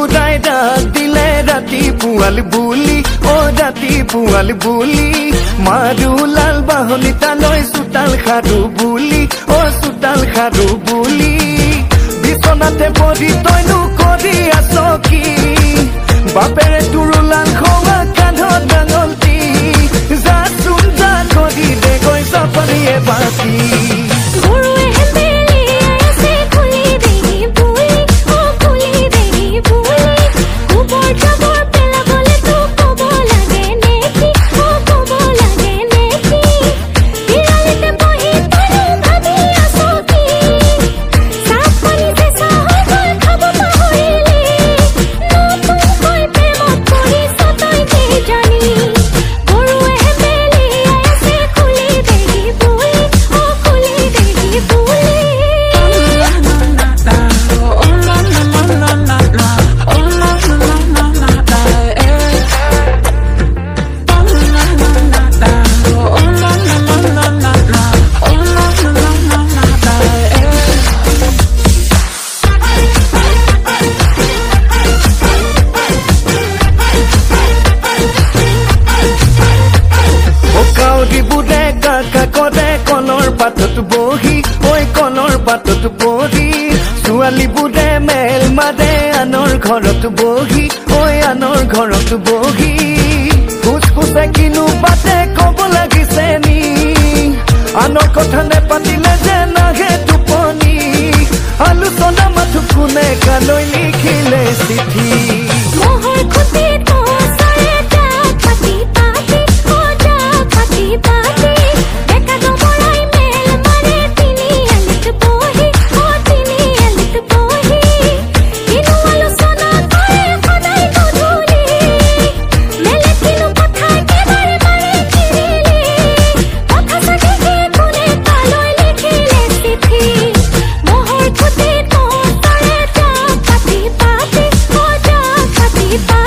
খুদাই ডাক দিলে ৰাতি পুৱাল বুলি ৰাতি পুৱাল বুলি মাৰু লাল বাহনি তালৈ চোতাল খাৰু বুলি চোতাল খাৰু বুলি বিচনাতে পৰি তইনো কৰি আছ কি বাপেৰে তোৰো লাল খোৱা কান্ধত ডাঙলটি যা চোন যা কৰি দে গৈ চাপৰিয়ে বাতি পাতত বহি কণৰ পাতত বহি ছোৱালীবোৰে মেল মাৰে আনৰ ঘৰত বহি আনৰ ঘৰত বহি ফুচফুচে কিনো পাতে ক'ব লাগিছে নি আনৰ কথা নেপাতিলে যে নাহে টোপনি আলোচনা মাথো কোনে কালৈ লিখিলে চিঠি Bye.